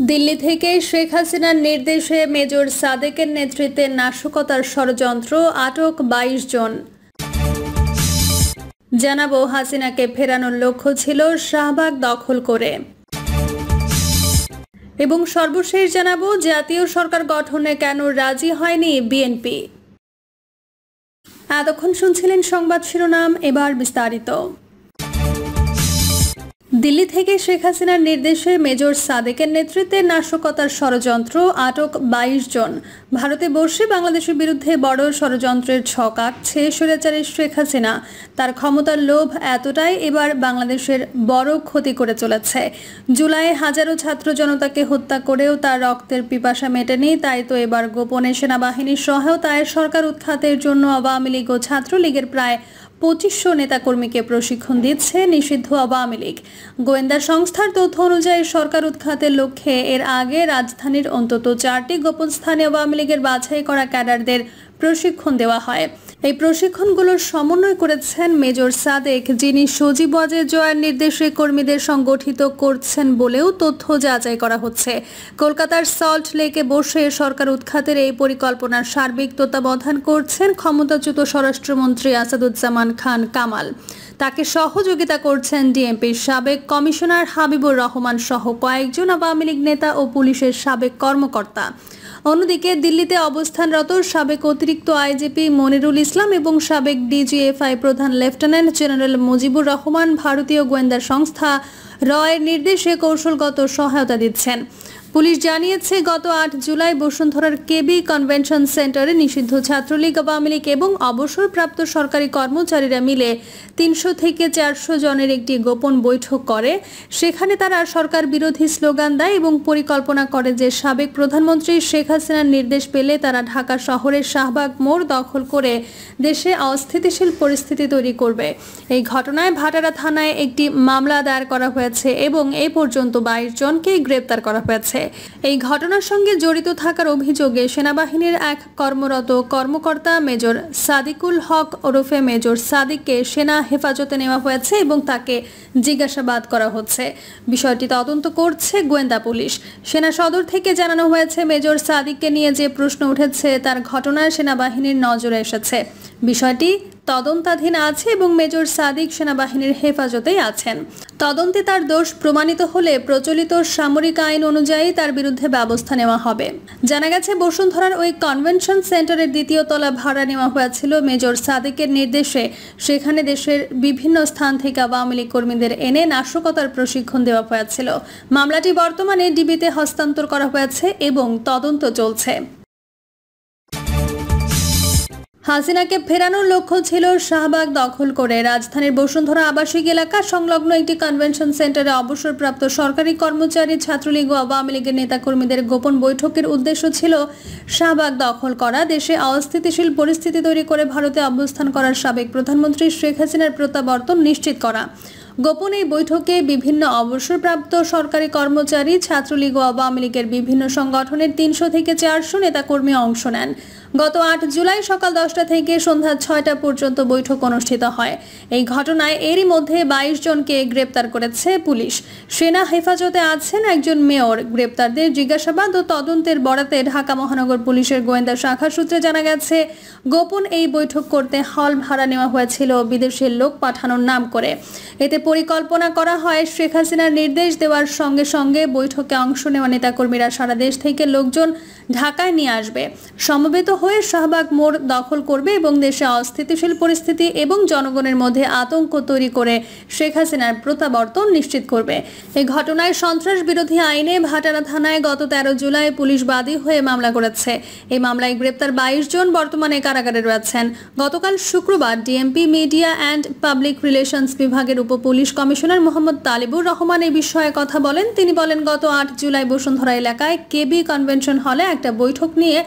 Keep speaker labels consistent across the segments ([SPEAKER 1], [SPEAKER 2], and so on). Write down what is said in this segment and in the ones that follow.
[SPEAKER 1] দিল্লি থেকে শেখ হাসিনার নির্দেশে মেজর সাদেকের নেতৃত্বে নাশকতার ষড়যন্ত্র, আটক 22 জন। জানাবো হাসিনাকে ফেরানোর লক্ষ্য ছিল শাহবাগ দখল করে। এবং সর্বশেষ জানাবো জাতীয় সরকার গঠনে কেন রাজি হয়নি বিএনপি। এতক্ষণ শুনছিলেন সংবাদ শিরোনাম, এবার বিস্তারিত। দিল্লি থেকে শেখ হাসিনার নির্দেশে মেজর সাদেকের নেতৃত্বে নাশকতার ষড়যন্ত্র, আটক 22 জন। ভারতে বসে বাংলাদেশের বিরুদ্ধে বড় ষড়যন্ত্রের ছক আঁকছে স্বৈরাচারী শেখ হাসিনা। তার ক্ষমতার লোভ এতটাই, এবার বাংলাদেশের বড় ক্ষতি করে চলেছে। জুলাই হাজারো ছাত্র জনতাকে হত্যা করেও তার রক্তের পিপাসা মেটেনি, তাই তো এবার গোপনে সেনাবাহিনীর সহায়তায় সরকার উৎখাতের জন্য আওয়ামী লীগ ও ছাত্রলীগের প্রায় 2500 নেতাকর্মীকে প্রশিক্ষণ দিচ্ছে নিষিদ্ধ আওয়ামী লীগ। গোয়েন্দা সংস্থার তথ্য অনুযায়ী সরকার উৎখাতের লক্ষ্যে এর আগে রাজধানীর অন্তত 4টি গোপন স্থানে আওয়ামী লীগের বাছাই করা ক্যাডারদের প্রশিক্ষণ দেওয়া হয়। এই প্রশিক্ষণগুলোর সমন্বয় করেছেন মেজর সাদেক, যিনি সজীব ওয়াজেদ জয়ের নির্দেশে কর্মীদের সংগঠিত করছেন বলেও তথ্য যাচাই করা হচ্ছে। কলকাতার সল্ট লেকে বসে সরকার উৎখাতের এই পরিকল্পনার সার্বিক তত্ত্বাবধান করছেন ক্ষমতাচ্যুত স্বরাষ্ট্রমন্ত্রী আসাদুজ্জামান খান কামাল। তাকে সহযোগিতা করছেন ডিএমপির সাবেক কমিশনার হাবিবুর রহমান সহ কয়েকজন আওয়ামী লীগ নেতা ও পুলিশের সাবেক কর্মকর্তা। অন্যদিকে দিল্লিতে অবস্থানরত সাবেক অতিরিক্ত আইজিপি মনিরুল ইসলাম এবং সাবেক ডিজিএফআই প্রধান লেফটেন্যান্ট জেনারেল মুজিবুর রহমান ভারতীয় গোয়েন্দা সংস্থা রয়ের নির্দেশে কৌশলগত সহায়তা দিচ্ছেন। পুলিশ জানিয়েছে, গত 8 জুলাই বসুন্ধরার কেবি কনভেনশন সেন্টারে নিষিদ্ধ ছাত্রলীগ, আওয়ামী লীগ এবং অবসরপ্রাপ্ত সরকারি কর্মচারীরা মিলে 300 থেকে 400 জনের একটি গোপন বৈঠক করে। সেখানে তারা সরকার বিরোধী স্লোগান দেয় এবং পরিকল্পনা করে যে সাবেক প্রধানমন্ত্রী শেখ হাসিনার নির্দেশ পেলে তারা ঢাকা শহরের শাহবাগ মোড় দখল করে দেশে অস্থিতিশীল পরিস্থিতি তৈরি করবে। এই ঘটনায় ভাটারা থানায় একটি মামলা দায়ের করা হয়েছে এবং এই পর্যন্ত 22 জনকে গ্রেপ্তার করা হয়েছে। এই ঘটনার সঙ্গে জড়িত থাকার অভিযোগে সেনাবাহিনীর এক কর্মরত কর্মকর্তা মেজর সাদিকুল হক ওরফে মেজর সাদিককে সেনা হেফাজতে নেওয়া হয়েছে এবং তাকে জিজ্ঞাসাবাদ করা হচ্ছে। বিষয়টি তদন্ত করছে গোয়েন্দা পুলিশ। সেনা সদর থেকে জানানো হয়েছে, মেজর সাদিককে নিয়ে যে প্রশ্ন উঠেছে তার ঘটনায় সেনাবাহিনীর নজরে এসেছে। বিষয়টি তদন্তাধীন আছে এবং মেজর সাদিক সেনাবাহিনীর হেফাজতেই আছেন। তদন্তে তার দোষ প্রমাণিত হলে প্রচলিত সামরিক আইন অনুযায়ী তার বিরুদ্ধে ব্যবস্থা নেওয়া হবে। জানা গেছে, বসুন্ধরার ওই কনভেনশন সেন্টারের 2য় তলা ভাড়া নেওয়া হয়েছিল মেজর সাদিকের নির্দেশে। সেখানে দেশের বিভিন্ন স্থান থেকে আওয়ামী লীগ কর্মীদের এনে নাশকতার প্রশিক্ষণ দেওয়া হয়েছিল। মামলাটি বর্তমানে ডিবিতে হস্তান্তর করা হয়েছে এবং তদন্ত চলছে। হাসিনাকে ফেরানোর লক্ষ্য ছিল শাহবাগ দখল করে। রাজধানীর বসুন্ধরা আবাসিক এলাকা সংলগ্ন একটি কনভেনশন সেন্টারে অবসরপ্রাপ্ত সরকারি কর্মচারী, ছাত্রলীগ ও আওয়ামী লীগের নেতাকর্মীদের গোপন বৈঠকের উদ্দেশ্য ছিল শাহবাগ দখল করা, দেশে অস্থিতিশীল পরিস্থিতি তৈরি করে ভারতে অবস্থান করার সাবেক প্রধানমন্ত্রী শেখ হাসিনার প্রত্যাবর্তন নিশ্চিত করা। গোপন এই বৈঠকে বিভিন্ন অবসরপ্রাপ্ত সরকারি কর্মচারী, ছাত্রলীগ ও আওয়ামী লীগের বিভিন্ন সংগঠনের 300 থেকে 400 নেতাকর্মী অংশ নেন। গত 8 জুলাই সকাল 10টা থেকে সন্ধ্যা 6টা পর্যন্ত বৈঠক অনুষ্ঠিত হয়। এই ঘটনায় এরই মধ্যে 22 জনকে গ্রেপ্তার করেছে পুলিশ। সেনা হেফাজতে আছেন একজন মেয়র। গ্রেপ্তারদের জিজ্ঞাসাবাদ ও তদন্তের বরাতে ঢাকা মহানগর পুলিশের গোয়েন্দা শাখা সূত্রে জানা গেছে, গোপন এই বৈঠক করতে হল ভাড়া নেওয়া হয়েছিল বিদেশের লোক পাঠানোর নাম করে। এতে পরিকল্পনা করা হয় শেখ হাসিনার নির্দেশ দেওয়ার সঙ্গে সঙ্গে বৈঠকে অংশ নেওয়া নেতাকর্মীরা সারা দেশ থেকে লোকজন ঢাকায় নিয়ে আসবে, সমবেত হয়ে শাহবাগ মোড় দখল করবে এবং দেশে অস্থিতিশীল পরিস্থিতি এবং জনগণের মধ্যে আতঙ্ক তৈরি করে শেখ হাসিনার প্রত্যাবর্তন নিশ্চিত করবে। এই ঘটনায় সন্ত্রাস বিরোধী আইনে ভাটারা থানায় গত 13 জুলাই পুলিশ বাদী হয়ে মামলা করেছে। এই মামলায় গ্রেপ্তার 22 জন বর্তমানে কারাগারে রয়েছেন। গতকাল শুক্রবার DMP media and public relations বিভাগের পুলিশ কমিশনার মোহাম্মদ তালিবুর রহমান এই বিষয়ে কথা বলেন। তিনি বলেন, গত 8 জুলাই বসুন্ধরা এলাকায় কেবি কনভেনশন হলে একটা বৈঠক নিয়ে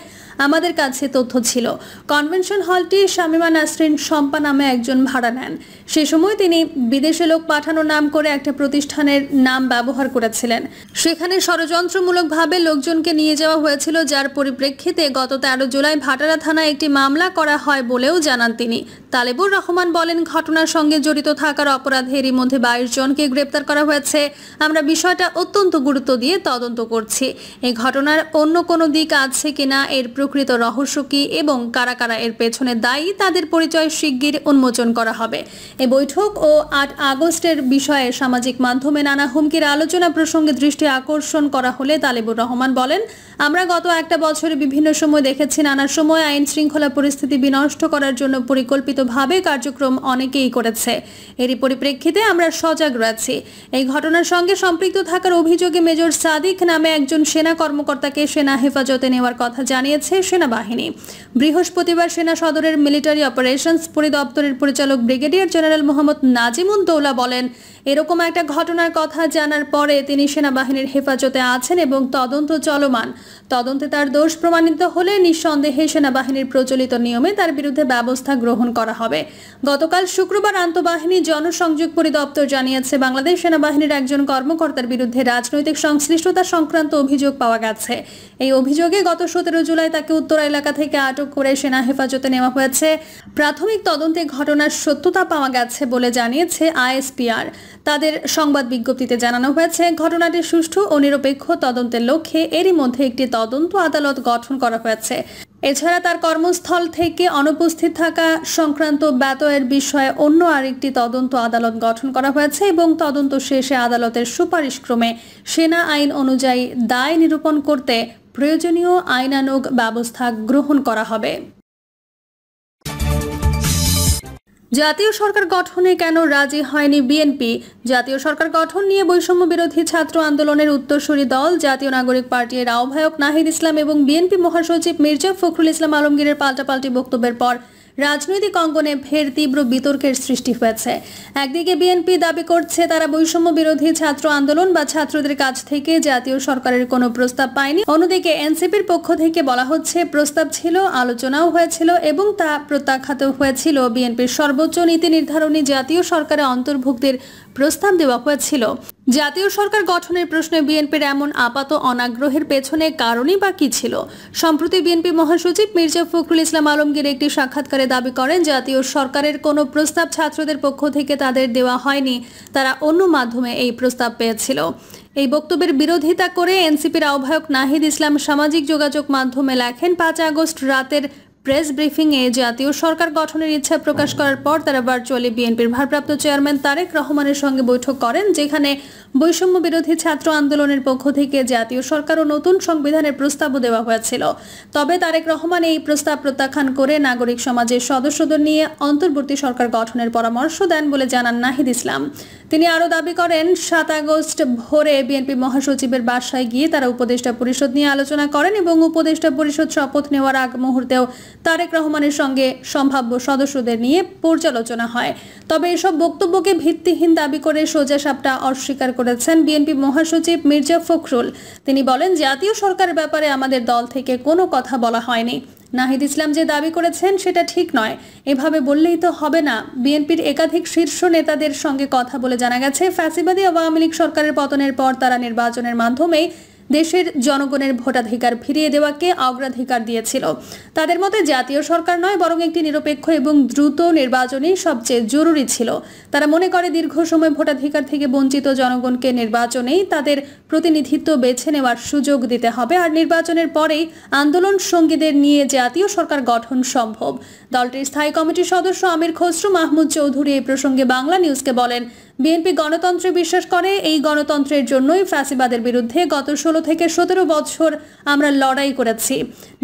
[SPEAKER 1] আমাদের কাছে তথ্য ছিল। কনভেনশন হলটি শামিমা নাসরিন শম্পা নামে একজন ভাড়া নেন। সে সময় তিনি বিদেশে লোক পাঠানোর নাম করে একটা প্রতিষ্ঠানের নাম ব্যবহার করেছিলেন। সেখানে ষড়যন্ত্রমূলকভাবে লোকজনকে নিয়ে যাওয়া হয়েছিল, যার পরিপ্রেক্ষিতে গত 13 জুলাই ভাটারা থানায় একটি মামলা করা হয় বলেও জানান তিনি। তালেবুর রহমান বলেন, ঘটনার সঙ্গে জড়িত থাকার অপরাধে এরই মধ্যে 22 জনকে গ্রেপ্তার করা হয়েছে। আমরা বিষয়টা অত্যন্ত গুরুত্ব দিয়ে তদন্ত করছি। এই ঘটনার অন্য কোনো দিক আছে কিনা, এর প্রকৃত রহস্য কি এবং কারা কারা এর পেছনে দায়ী, তাদের পরিচয় শিগগির উন্মোচন করা হবে। এই বৈঠক ও 8 আগস্টের বিষয়ে সামাজিক মাধ্যমে নানা হুমকির আলোচনা প্রসঙ্গে দৃষ্টি আকর্ষণ করা হলে তালেবুর রহমান বলেন, আমরা গত একটা বছরে বিভিন্ন সময় দেখেছি, নানা সময় আইন শৃঙ্খলা পরিস্থিতি বিনষ্ট করার জন্য পরিকল্পিতভাবে কার্যক্রম অনেকেই করেছে। এরই পরিপ্রেক্ষিতে আমরা সজাগ রয়েছি। এই ঘটনার সঙ্গে সম্পৃক্ত থাকার অভিযোগে মেজর সাদিক নামে একজন সেনা কর্মকর্তাকে সেনা হেফাজতে নেওয়ার কথা জানিয়েছে সেনাবাহিনী। বৃহস্পতিবার সেনা সদরের মিলিটারি অপারেশনস পরিদপ্তরের পরিচালক ব্রিগেডিয়ার জেনারেল মোহাম্মদ নাজিমুদ্দৌলা বলেন, এরকম একটা ঘটনার কথা জানার পরে তিনি সেনাবাহিনীর হেফাজতে আছেন এবং তদন্ত চলমান। তদন্তে তার দোষ প্রমাণিত হলে নিঃসন্দেহে সেনাবাহিনীর প্রচলিত নিয়মে তার বিরুদ্ধে ব্যবস্থা গ্রহণ করা হবে। গতকাল শুক্রবার আন্তঃবাহিনী জনসংযোগ পরিদপ্তর জানিয়েছে, বাংলাদেশ সেনাবাহিনীর একজন কর্মকর্তার বিরুদ্ধে রাজনৈতিক সংশ্লিষ্টতা সংক্রান্ত অভিযোগ পাওয়া গেছে। এই অভিযোগে গত 17 জুলাই তাকে উত্তরা এলাকা থেকে আটক করে সেনা হেফাজতে নেওয়া হয়েছে। প্রাথমিক তদন্তে ঘটনার সত্যতা পাওয়া গেছে বলে জানিয়েছে আইএসপিআর। তাদের সংবাদ বিজ্ঞপ্তিতে জানানো হয়েছে, ঘটনাটি সুষ্ঠু ও নিরপেক্ষ তদন্তের লক্ষ্যে এরই মধ্যে একটি তদন্ত আদালত গঠন করা হয়েছে। এছাড়া তার কর্মস্থল থেকে অনুপস্থিত থাকা সংক্রান্ত ব্যতয়ের বিষয়ে অন্য আরেকটি তদন্ত আদালত গঠন করা হয়েছে এবং তদন্ত শেষে আদালতের সুপারিশক্রমে সেনা আইন অনুযায়ী দায় নিরূপণ করতে প্রয়োজনীয় আইনানুগ ব্যবস্থা গ্রহণ করা হবে। জাতীয় সরকার গঠনে কেন রাজি হয়নি বিএনপি? জাতীয় সরকার গঠন নিয়ে বৈষম্য বিরোধী ছাত্র আন্দোলনের উত্তরসূরি দল জাতীয় নাগরিক পার্টির আহ্বায়ক নাহিদ ইসলাম এবং বিএনপি মহাসচিব মির্জা ফখরুল ইসলাম আলমগীরের পাল্টাপাল্টি বক্তব্যের পর রাজনৈতিক অঙ্গনে ফের তীব্র বিতর্কের সৃষ্টি হয়েছে। একদিকে বিএনপি দাবি করছে তারা বৈষম্য বিরোধী ছাত্র আন্দোলন বা ছাত্রদের কাছ থেকে জাতীয় সরকারের কোনো প্রস্তাব পায়নি। অন্যদিকে এনসিপির পক্ষ থেকে বলা হচ্ছে প্রস্তাব ছিল, আলোচনাও হয়েছিল এবং তা প্রত্যাখ্যাত হয়েছিল। বিএনপির সর্বোচ্চ নীতি নির্ধারণী জাতীয় সরকারে অন্তর্ভুক্তির প্রস্তাব দেওয়া হয়েছিল। জাতীয় সরকার গঠনের প্রশ্নে বিএনপির এমন আপাত অনাগ্রহের পেছনে কারণই বা কি ছিল? সম্প্রতি বিএনপি মহাসচিব মির্জা ফখরুল ইসলাম আলমগীর একটি সাক্ষাৎকারে দাবি করেন, জাতীয় সরকারের কোনো প্রস্তাব ছাত্রদের পক্ষ থেকে তাদের দেওয়া হয়নি, তারা অন্য মাধ্যমে এই প্রস্তাব পেয়েছিল। এই বক্তব্যের বিরোধিতা করে এনসিপির আহ্বায়ক নাহিদ ইসলাম সামাজিক যোগাযোগ মাধ্যমে লেখেন, 5 আগস্ট রাতের প্রেস ব্রিফিংয়ে জাতীয় সরকার গঠনের ইচ্ছা প্রকাশ করার পর তারা ভার্চুয়ালি বিএনপির ভারপ্রাপ্ত চেয়ারম্যান তারেক রহমানের সঙ্গে বৈঠক করেন, যেখানে বৈষম্য বিরোধী ছাত্র আন্দোলনের পক্ষ থেকে জাতীয় সরকার ও নতুন সংবিধানের প্রস্তাবও দেওয়া হয়েছিল। তবে তারেক রহমান এই প্রস্তাব প্রত্যাখ্যান করে নাগরিক সমাজের সদস্যদের নিয়ে অন্তর্বর্তী সরকার গঠনের পরামর্শ দেন বলে জানান নাহিদ ইসলাম। তিনি আরও দাবি করেন, 7 আগস্ট ভোরে বিএনপি মহাসচিবের বাসায় গিয়ে তারা উপদেষ্টা পরিষদ নিয়ে আলোচনা করেন এবং উপদেষ্টা পরিষদ শপথ নেওয়ার আগ মুহূর্তেও তারেক রহমানের সঙ্গে সম্ভাব্য সদস্যদের নিয়ে পর্যালোচনা হয়। তবে এসব বক্তব্যকে ভিত্তিহীন দাবি করে সোজাসাপটা অস্বীকার করেছেন বিএনপি মহাসচিব মির্জা ফখরুল। তিনি বলেন, জাতীয় সরকারের ব্যাপারে আমাদের দল থেকে কোনো কথা বলা হয়নি। নাহিদ ইসলাম যে দাবি করেছেন সেটা ঠিক নয়, এভাবে বললেই তো হবে না। বিএনপির একাধিক শীর্ষ নেতাদের সঙ্গে কথা বলে জানা গেছে, ফ্যাসিবাদী আওয়ামী লীগ সরকারের পতনের পর তারা নির্বাচনের মাধ্যমেই দেশের জনগণের ভোটাধিকার ফিরিয়ে দেওয়াকে অগ্রাধিকার দিয়েছিল। তাদের মতে জাতীয় সরকার নয়, বরং একটি নিরপেক্ষ এবং দ্রুত নির্বাচনই সবচেয়ে জরুরি ছিল। তারা মনে করে দীর্ঘ সময় ভোটাধিকার থেকে বঞ্চিত জনগণকে নির্বাচনেই তাদের প্রতিনিধিত্ব বেছে নেওয়ার সুযোগ দিতে হবে, আর নির্বাচনের পরেই আন্দোলন সঙ্গীদের নিয়ে জাতীয় সরকার গঠন সম্ভব। দলটির স্থায়ী কমিটির সদস্য আমির খসরু মাহমুদ চৌধুরী এই প্রসঙ্গে বাংলা নিউজকে বলেন, বিএনপি গণতন্ত্রে বিশ্বাস করে, এই গণতন্ত্রের জন্যই ফ্যাসিবাদের বিরুদ্ধে গত 16 থেকে 17 বছর আমরা লড়াই করেছি।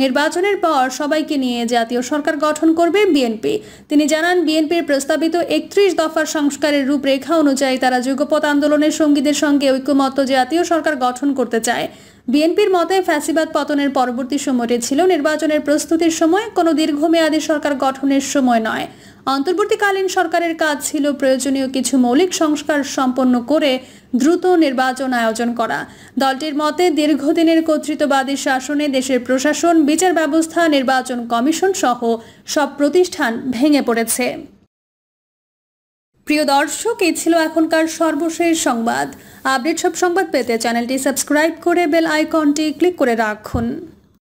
[SPEAKER 1] নির্বাচনের পর সবাইকে নিয়ে জাতীয় সরকার গঠন করবে বিএনপি। তিনি জানান, বিএনপির প্রস্তাবিত 31 দফার সংস্কারের রূপরেখা অনুযায়ী তারা যুগপৎ আন্দোলনের সঙ্গীদের সঙ্গে ঐক্যমত্য জাতীয় সরকার গঠন করতে চায়। বিএনপির মতে ফ্যাসিবাদ পতনের পরবর্তী সময়টি ছিল নির্বাচনের প্রস্তুতির সময়, কোনো দীর্ঘমেয়াদী সরকার গঠনের সময় নয়। অন্তর্বর্তীকালীন সরকারের কাজ ছিল প্রয়োজনীয় কিছু মৌলিক সংস্কার সম্পন্ন করে দ্রুত নির্বাচন আয়োজন করা। দলটির মতে দীর্ঘদিনের কর্তৃত্ববাদী শাসনে দেশের প্রশাসন, বিচার ব্যবস্থা, নির্বাচন কমিশন সহ সব প্রতিষ্ঠান ভেঙে পড়েছে। প্রিয় দর্শক, এই ছিল এখনকার সর্বশেষ সংবাদ। আপডেট সব সংবাদ পেতে চ্যানেলটি সাবস্ক্রাইব করে বেল আইকনটি ক্লিক করে রাখুন।